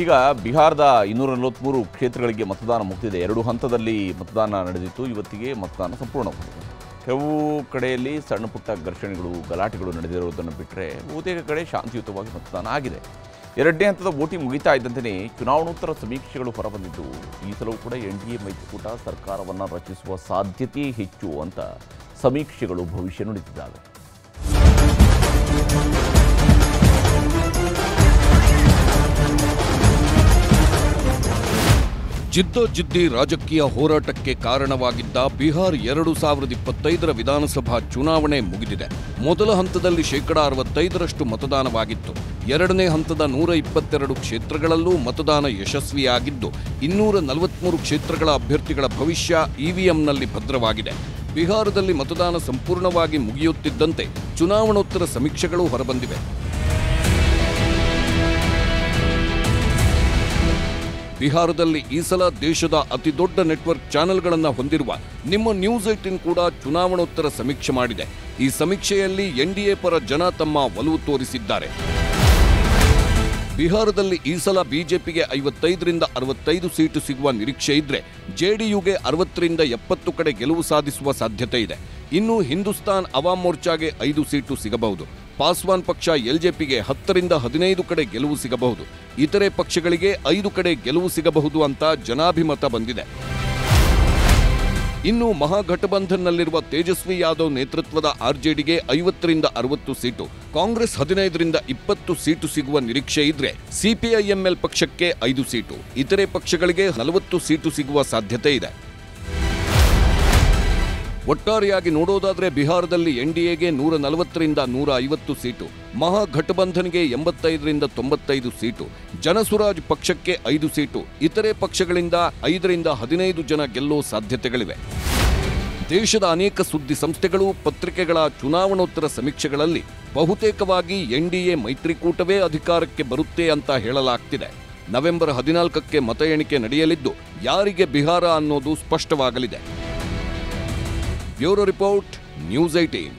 ಈಗ ಬಿಹಾರದ 243 ಕ್ಷೇತ್ರಗಳಿಗೆ ಮತದಾನ ಮುಗಿದಿದೆ. 2 ಹಂತದಲ್ಲಿ ಮತದಾನ ನಡೆದಿತ್ತು. ಇವತ್ತಿಗೆ ಮತದಾನ ಸಂಪೂರ್ಣಗೊಂಡಿದೆ. ಕೆಲವು ಕಡೆಯಲ್ಲಿ ಸಣ್ಣ ಪುಟ್ಟ ಘರ್ಷಣೆಗಳು ಗಲಾಟೆಗಳು ನಡೆದಿರುವುದನ್ನು ಬಿಟ್ಟರೆ ಬಹುತೇಕ ಕಡೆ ಶಾಂತಿಯುತವಾಗಿ ಮತದಾನ ಆಗಿದೆ. 2ನೇ ಹಂತದ ವೋಟಿಂಗ್ ಮುಗಿತಾ ಇದ್ದಂತೆಯೇ ಚುನಾವಣೋತ್ತರ ಸಮೀಕ್ಷೆಗಳು ಹೊರಬಂದಿದ್ದು ಈ ಸಲವೂ ಕೂಡ NDA ಮೈತ್ರಿಕೂಟ ಸರ್ಕಾರವನ್ನು ರಚಿಸುವ ಸಾಧ್ಯತೆ ಹೆಚ್ಚು ಅಂತ ಸಮೀಕ್ಷೆಗಳು ಭವಿಷ್ಯ ನುಡಿದಿದ್ದಾವೆ. ಜಿದ್ದೋಜಿದ್ದಿ ರಾಜಕೀಯ ಹೋರಾಟಕ್ಕೆ ಕಾರಣವಾಗಿದ್ದ ಬಿಹಾರ್ 2025ರ ವಿಧಾನಸಭಾ ಚುನಾವಣೆ ಮುಗಿದಿದೆ. ಮೊದಲ ಹಂತದಲ್ಲಿ 65% ಮತದಾನವಾಗಿತ್ತು. 2ನೇ ಹಂತದ 122 ಕ್ಷೇತ್ರಗಳಲ್ಲೂ ಮತದಾನ ಯಶಸ್ವಿಯಾಗಿದ್ದು 243 ಕ್ಷೇತ್ರಗಳ ಅಭ್ಯರ್ಥಿಗಳ ಭವಿಷ್ಯ EVMನಲ್ಲಿ ಭದ್ರವಾಗಿದೆ. ಬಿಹಾರದಲ್ಲಿ ಮತದಾನ ಸಂಪೂರ್ಣವಾಗಿ ಮುಗಿಯುತ್ತಿದ್ದಂತೆ ಚುನಾವಣೋತ್ತರ ಸಮೀಕ್ಷೆಗಳು ಹೊರಬಂದಿವೆ. ಬಿಹಾರದಲ್ಲಿ ಈ ಸಲ ದೇಶದ ಅತಿದೊಡ್ಡ ನೆಟ್ವರ್ಕ್ ಚಾನೆಲ್ಗಳನ್ನು ಹೊಂದಿರುವ ನಿಮ್ಮ ನ್ಯೂಸ್ 18 ಕೂಡ ಚುನಾವಣೋತ್ತರ ಸಮೀಕ್ಷೆ ಮಾಡಿದೆ. ಈ ಸಮೀಕ್ಷೆಯಲ್ಲಿ NDA ಪರ ಜನ ತಮ್ಮ ಒಲವು ತೋರಿಸಿದ್ದಾರೆ. ಬಿಹಾರದಲ್ಲಿ ಈ ಸಲ ಬಿಜೆಪಿಗೆ 55ರಿಂದ 65 ಸೀಟು ಸಿಗುವ ನಿರೀಕ್ಷೆ ಇದ್ರೆ JDUಗೆ 60ರಿಂದ 70 ಕಡೆ ಗೆಲುವು ಸಾಧಿಸುವ ಸಾಧ್ಯತೆ ಇದೆ. ಇನ್ನು ಹಿಂದೂಸ್ತಾನ್ ಅವಾಮ್ ಮೋರ್ಚಾಗೆ 5 ಸೀಟು ಸಿಗಬಹುದು. ಪಾಸ್ವಾನ್ ಪಕ್ಷ LJPಗೆ 10ರಿಂದ 15 ಕಡೆ ಗೆಲುವು ಸಿಗಬಹುದು. ಇತರೆ ಪಕ್ಷಗಳಿಗೆ 5 ಕಡೆ ಗೆಲುವು ಸಿಗಬಹುದು ಅಂತ ಜನಾಭಿಮತ ಬಂದಿದೆ. ಇನ್ನು ಮಹಾಗಠಬಂಧನ್ನಲ್ಲಿರುವ ತೇಜಸ್ವಿ ಯಾದವ್ ನೇತೃತ್ವದ RJDಗೆ 50ರಿಂದ 60 ಸೀಟು, ಕಾಂಗ್ರೆಸ್ 15ರಿಂದ 20 ಸೀಟು ಸಿಗುವ ನಿರೀಕ್ಷೆ ಇದ್ರೆ CPIML ಪಕ್ಷಕ್ಕೆ 5 ಸೀಟು, ಇತರೆ ಪಕ್ಷಗಳಿಗೆ 40 ಸೀಟು ಸಿಗುವ ಸಾಧ್ಯತೆ ಇದೆ. ಒಟ್ಟಾರೆಯಾಗಿ ನೋಡೋದಾದ್ರೆ ಬಿಹಾರದಲ್ಲಿ NDAಗೆ 140ರಿಂದ 150 ಸೀಟು, ಮಹಾಗಠಬಂಧನ್ಗೆ 85ರಿಂದ 95 ಸೀಟು, ಜನಸುರಾಜ್ ಪಕ್ಷಕ್ಕೆ 5 ಸೀಟು, ಇತರೆ ಪಕ್ಷಗಳಿಂದ 5ರಿಂದ 15 ಜನ ಗೆಲ್ಲೋ ಸಾಧ್ಯತೆಗಳಿವೆ. ದೇಶದ ಅನೇಕ ಸುದ್ದಿ ಸಂಸ್ಥೆಗಳು ಪತ್ರಿಕೆಗಳ ಚುನಾವಣೋತ್ತರ ಸಮೀಕ್ಷೆಗಳಲ್ಲಿ ಬಹುತೇಕವಾಗಿ NDA ಮೈತ್ರಿಕೂಟವೇ ಅಧಿಕಾರಕ್ಕೆ ಬರುತ್ತೆ ಅಂತ ಹೇಳಲಾಗ್ತಿದೆ. ನವೆಂಬರ್ 14ಕ್ಕೆ ಮತ ಎಣಿಕೆ ನಡೆಯಲಿದ್ದು ಯಾರಿಗೆ ಬಿಹಾರ ಅನ್ನೋದು ಸ್ಪಷ್ಟವಾಗಲಿದೆ. Bureau report, news 18.